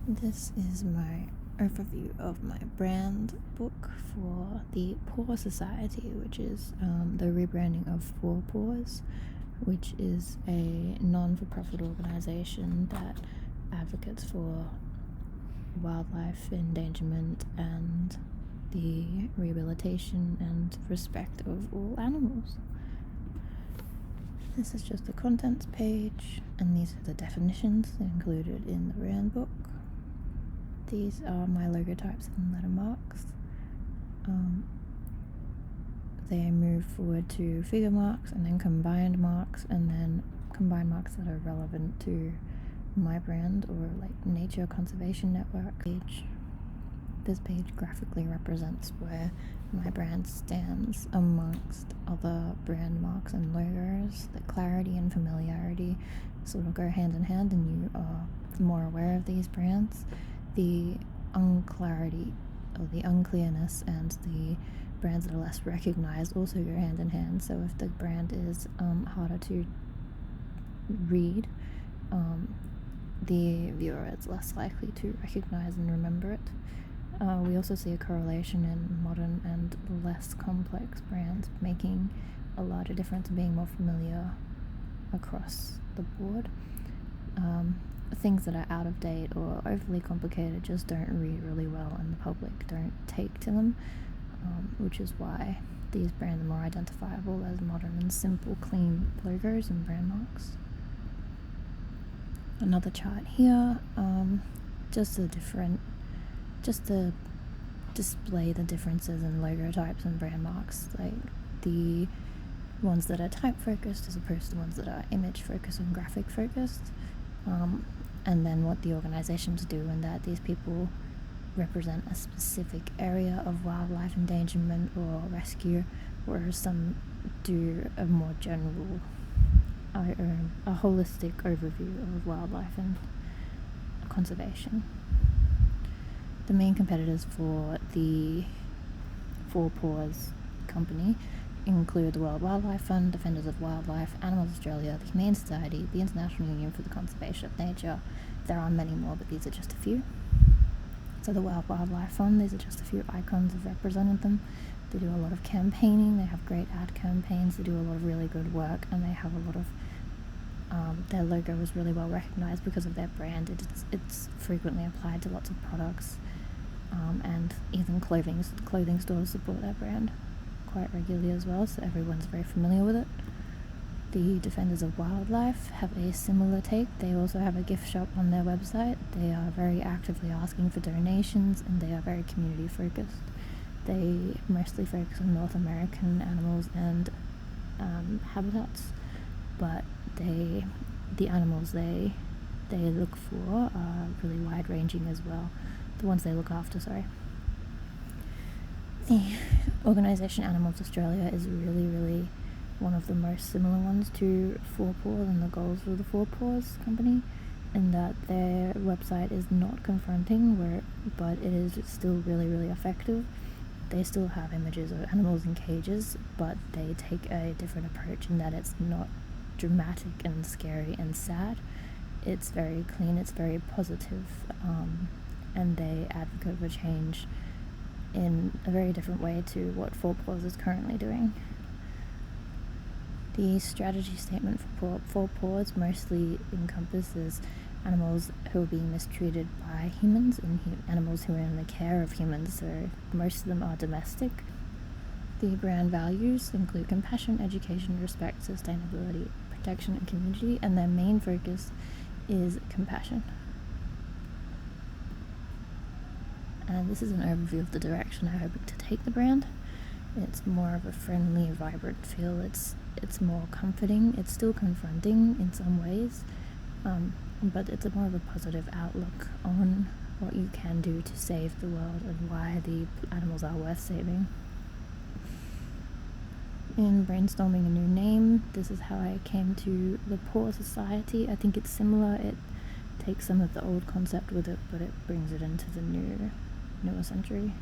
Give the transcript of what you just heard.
This is my overview of my brand book for the Paw Society, which is the rebranding of Four Paws, which is a non-for-profit organization that advocates for wildlife endangerment and the rehabilitation and respect of all animals. This is just the contents page, and these are the definitions included in the brand book. These are my logo types and letter marks. They move forward to figure marks and then combined marks, and then combined marks that are relevant to my brand or like Nature Conservation Network page. This page graphically represents where my brand stands amongst other brand marks and logos. The clarity and familiarity sort of go hand in hand, and you are more aware of these brands. The unclarity or the unclearness and the brands that are less recognized also go hand in hand. So if the brand is harder to read, the viewer is less likely to recognize and remember it. We also see a correlation in modern and less complex brands making a larger difference and being more familiar across the board. Things that are out of date or overly complicated just don't read really well, and the public don't take to them, which is why these brands are more identifiable as modern and simple, clean logos and brand marks. Another chart here, just to display the differences in logo types and brand marks, like the ones that are type focused as opposed to the ones that are image focused and graphic focused, and then what the organizations do, and that these people represent a specific area of wildlife endangerment or rescue, whereas some do a more general, a holistic overview of wildlife and conservation. The main competitors for the Four Paws company include the World Wildlife Fund, Defenders of Wildlife, Animals Australia, the Humane Society, the International Union for the Conservation of Nature. There are many more, but these are just a few. So the World Wildlife Fund, these are just a few icons of representing them. They do a lot of campaigning, they have great ad campaigns, they do a lot of really good work, and they have a lot of their logo is really well recognized because of their brand. It's frequently applied to lots of products, and even clothing stores support their brand quite regularly as well, so everyone's very familiar with it. The Defenders of Wildlife have a similar take. They also have a gift shop on their website. They are very actively asking for donations, and they are very community focused. They mostly focus on North American animals and habitats, but the animals they look for are really wide ranging as well. The ones they look after, sorry. The organisation Animals Australia is really one of the most similar ones to Four Paws and the goals of the Four Paws company, in that their website is not confronting, but it is still really effective. They still have images of animals in cages, but they take a different approach in that it's not dramatic and scary and sad. It's very clean, it's very positive, and they advocate for change in a very different way to what Four Paws is currently doing. The strategy statement for Four Paws mostly encompasses animals who are being mistreated by humans and animals who are in the care of humans, so most of them are domestic. The brand values include compassion, education, respect, sustainability, protection, and community, and their main focus is compassion. And this is an overview of the direction I'm hoping to take the brand. It's more of a friendly, vibrant feel. It's more comforting. It's still confronting in some ways, but it's more of a positive outlook on what you can do to save the world and why the animals are worth saving. In brainstorming a new name, this is how I came to the Paw Society. I think it's similar. It takes some of the old concept with it, but it brings it into the newer century.